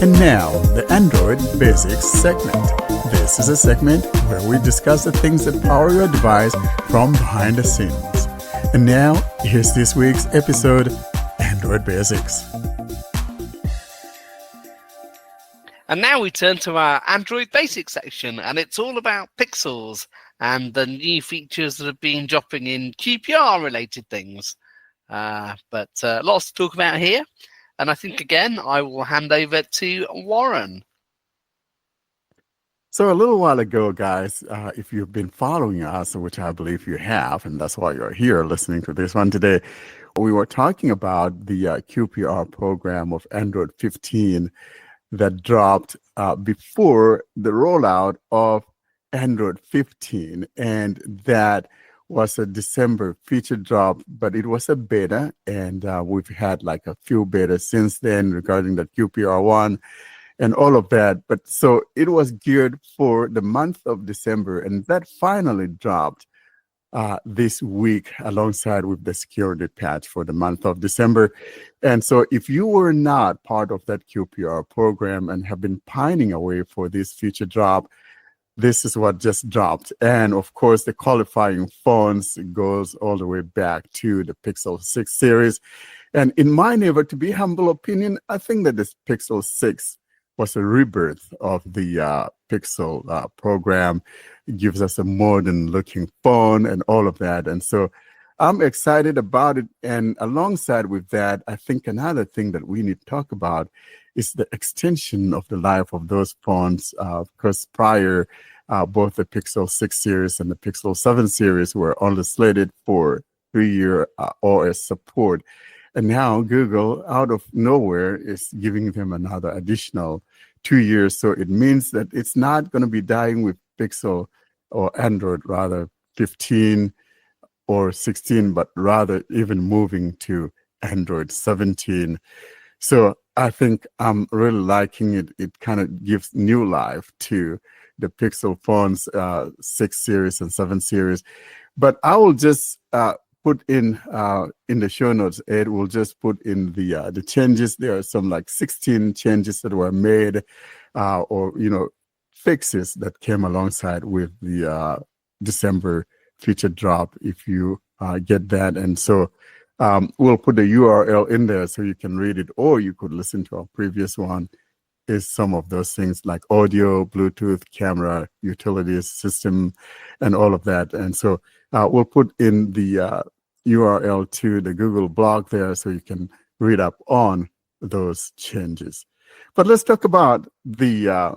And now, the Android Basics segment. This is a segment where we discuss the things that power your device from behind the scenes. And now, here's this week's episode, Android Basics. And now we turn to our Android Basics section, and it's all about pixels and the new features that have been dropping in QPR-related things. But lots to talk about here. And I think, again, I will hand over to Warren. So a little while ago, guys, if you've been following us, which I believe you have, and that's why you're here listening to this one today, we were talking about the QPR program of Android 15 that dropped before the rollout of Android 15. And that was a December feature drop, but it was a beta, and we've had like a few betas since then regarding the QPR1 and all of that. But so it was geared for the month of December, and that finally dropped this week alongside with the security patch for the month of December. And so if you were not part of that QPR program and have been pining away for this feature drop, this is what just dropped. And of course, the qualifying phones goes all the way back to the Pixel 6 series. And in my never to be humble opinion, I think that this Pixel 6 was a rebirth of the Pixel program. It gives us a modern looking phone and all of that. And so I'm excited about it. And alongside with that, I think another thing that we need to talk about is the extension of the life of those phones. Because prior, both the Pixel 6 series and the Pixel 7 series were only slated for 3-year OS support. And now Google, out of nowhere, is giving them another additional 2 years. So it means that it's not going to be dying with Pixel or Android, rather 15 or 16, but rather even moving to Android 17. So I think I'm really liking it. It kind of gives new life to the Pixel phones, 6 series and 7 series. But I will just put in the show notes, Ed will just put in the changes. There are some like 16 changes that were made or, fixes that came alongside with the December feature drop, if you get that. And so we'll put the URL in there so you can read it, or you could listen to our previous one. Is some of those things like audio, Bluetooth, camera, utilities, system, and all of that. And so we'll put in the URL to the Google blog there so you can read up on those changes. But let's talk about the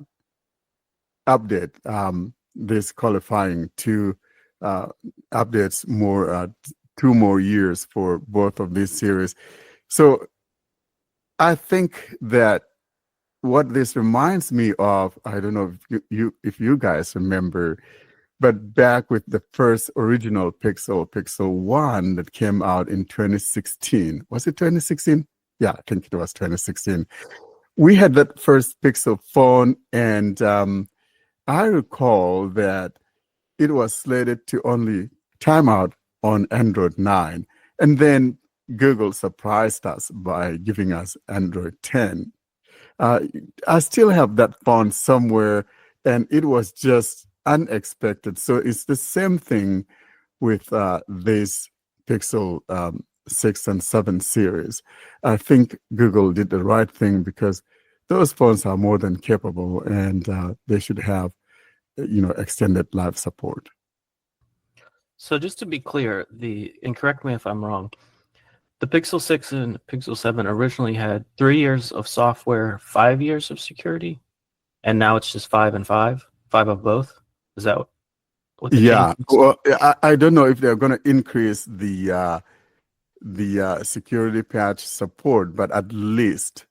update, this qualifying to updates more, 2 more years for both of these series. So I think that what this reminds me of, I don't know if you guys remember, but back with the first original Pixel 1 that came out in 2016. Was it 2016? Yeah, I think it was 2016. We had that first Pixel phone, and I recall that it was slated to only time out on Android 9. And then Google surprised us by giving us Android 10. I still have that phone somewhere, and it was just unexpected. So it's the same thing with this Pixel 6 and 7 series. I think Google did the right thing because those phones are more than capable, and they should have, extended life support. So just to be clear, and correct me if I'm wrong, the Pixel 6 and Pixel 7 originally had 3 years of software, 5 years of security, and now it's just 5 and 5 of both. Is that what the change is? Well, I don't know if they're going to increase the security patch support, but at least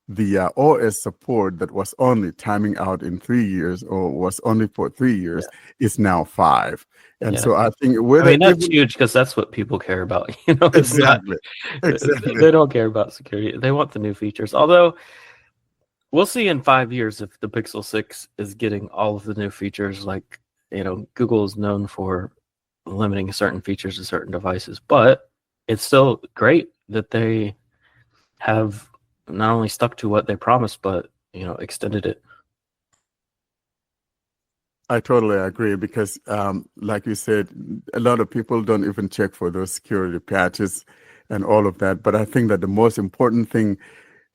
the OS support that was only timing out in 3 years or was only for 3 years is now 5. And so I think that's huge because that's what people care about. Exactly. They don't care about security. They want the new features. Although we'll see in 5 years if the Pixel 6 is getting all of the new features. Like, Google is known for limiting certain features to certain devices, but it's still great that they have not only stuck to what they promised, but extended it. I totally agree because, like you said, a lot of people don't even check for those security patches and all of that. But I think that the most important thing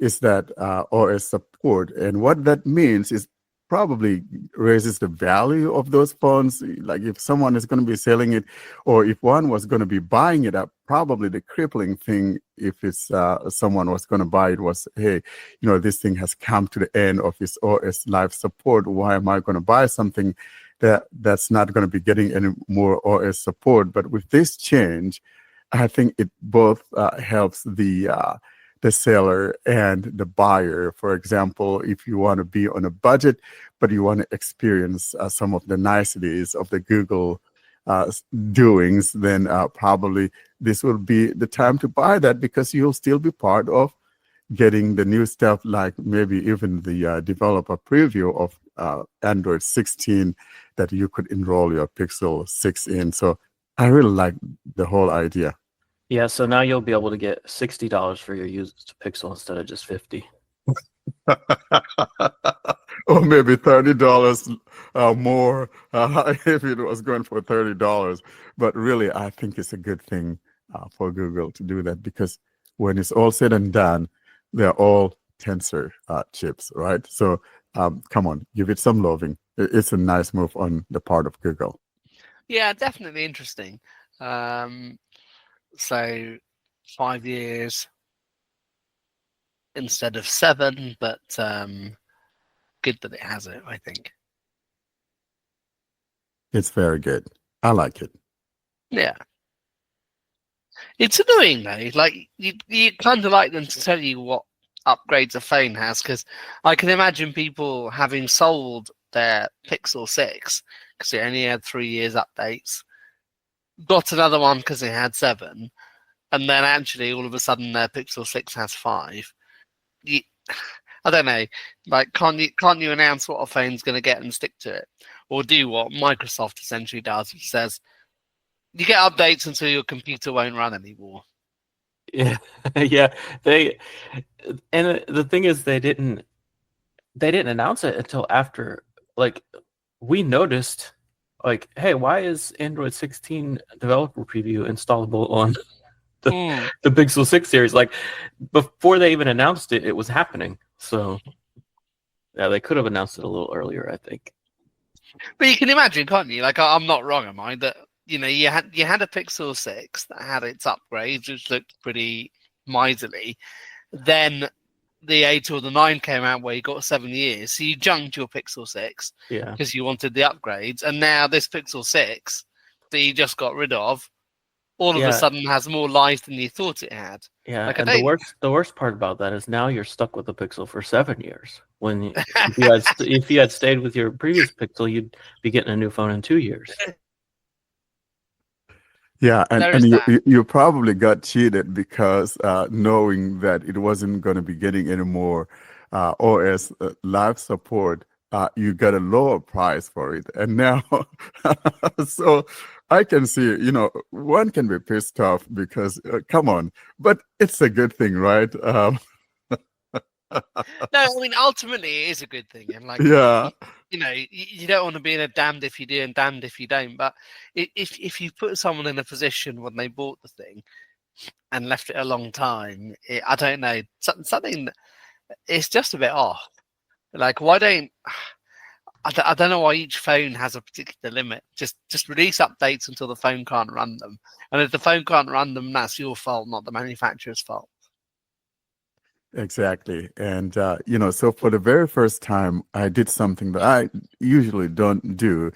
is that OS support. And what that means is probably raises the value of those phones. Like if someone is going to be selling it, or if one was going to be buying it up, probably the crippling thing, if it's someone was going to buy it, was, hey, this thing has come to the end of its OS life support. Why am I going to buy something that's not going to be getting any more OS support? But with this change, I think it both helps the seller and the buyer. For example, if you want to be on a budget, but you want to experience some of the niceties of the Google doings, then probably this will be the time to buy that, because you'll still be part of getting the new stuff, like maybe even the developer preview of Android 16 that you could enroll your Pixel 6 in. So I really like the whole idea. Yeah, so now you'll be able to get $60 for your used Pixel instead of just $50. Or maybe $30 more if it was going for $30. But really, I think it's a good thing for Google to do that, because when it's all said and done, they're all Tensor chips, right? So come on, give it some loving. It's a nice move on the part of Google. Yeah, definitely interesting. So 5 years instead of 7, but good that it has it, I think. It's very good. I like it. Yeah. It's annoying though. Like you kind of like them to tell you what upgrades a phone has, because I can imagine people having sold their Pixel 6 because it only had 3 years updates, got another one because it had 7, and then actually all of a sudden their Pixel 6 has 5. I don't know. Like, can't you announce what a phone's going to get and stick to it, or do what Microsoft essentially does, which says you get updates until your computer won't run anymore. Yeah, yeah. And the thing is, they didn't announce it until after, like, we noticed, like, hey, why is Android 16 developer preview installable on the Pixel 6 series? Like, before they even announced it, it was happening. So yeah, they could have announced it a little earlier, I think. But you can imagine, can't you? Like, I'm not wrong, am I? That you had a Pixel 6 that had its upgrades, which looked pretty miserly. Then the 8 or the 9 came out, where you got 7 years. So you junked your Pixel 6 because you wanted the upgrades, and now this Pixel 6 that you just got rid of, all of a sudden has more life than you thought it had. Yeah, like, and the worst part about that is now you're stuck with the Pixel for 7 years. When if you had stayed with your previous Pixel, you'd be getting a new phone in 2 years. Yeah, and you probably got cheated, because knowing that it wasn't going to be getting any more OS live support, you got a lower price for it. And now, so I can see, one can be pissed off because, come on, but it's a good thing, right? No, I mean, ultimately it is a good thing, and like, yeah, you don't want to be in a damned if you do and damned if you don't. But if you put someone in a position when they bought the thing and left it a long time, I don't know, something, it's just a bit off. Like, why don't I don't know why each phone has a particular limit. Just release updates until the phone can't run them, and if the phone can't run them, that's your fault, not the manufacturer's fault. exactly. And, so for the very first time, I did something that I usually don't do.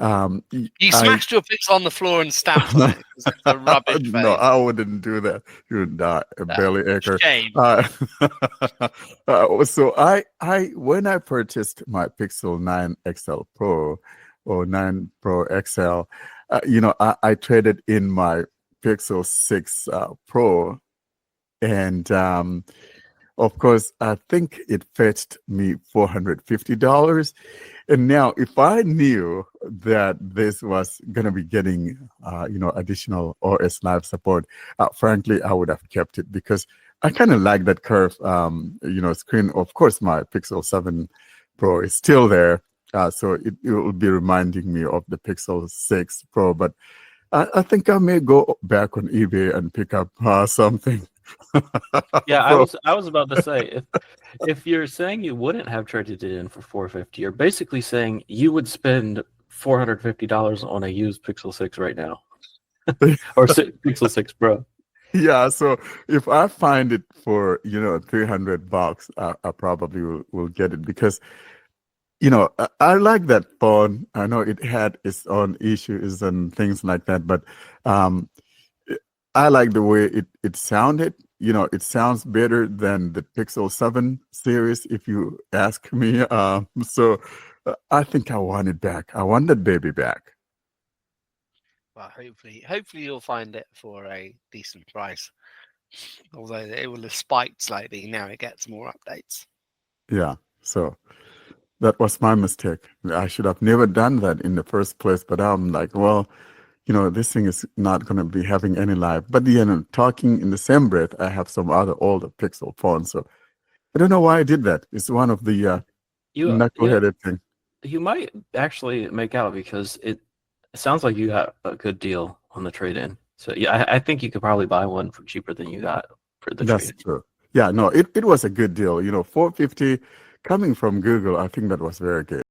You smashed your Pixel on the floor and stamped on it. It's a rubbish phone. No, I wouldn't do that. You would die, belly acher. Shame. So I when I purchased my Pixel 9 XL Pro or 9 Pro XL, I traded in my Pixel 6 Pro, and of course, I think it fetched me $450. And now, if I knew that this was going to be getting, additional OS Live support, frankly, I would have kept it, because I kind of like that curve, screen. Of course, my Pixel 7 Pro is still there, so it will be reminding me of the Pixel 6 Pro. But I think I may go back on eBay and pick up something. Yeah, Pro. I was about to say, if you're saying you wouldn't have traded it in for $450, you're basically saying you would spend $450 on a used Pixel 6 right now, or Pixel 6 Pro. Yeah, so if I find it for $300, I probably will get it because I like that phone. I know it had its own issues and things like that, but I like the way it sounded. It sounds better than the Pixel 7 series, if you ask me. So I think I want it back. I want that baby back. Well, hopefully you'll find it for a decent price. Although it will have spiked slightly now, it gets more updates. Yeah, so that was my mistake. I should have never done that in the first place. But I'm like, well, this thing is not going to be having any life. But talking in the same breath, I have some other older Pixel phones. So I don't know why I did that. It's one of the knuckleheaded thing. You might actually make out because it sounds like you got a good deal on the trade-in. So yeah, I think you could probably buy one for cheaper than you got for the That's trade-in. true. Yeah, no, it was a good deal. $450 coming from Google. I think that was very good.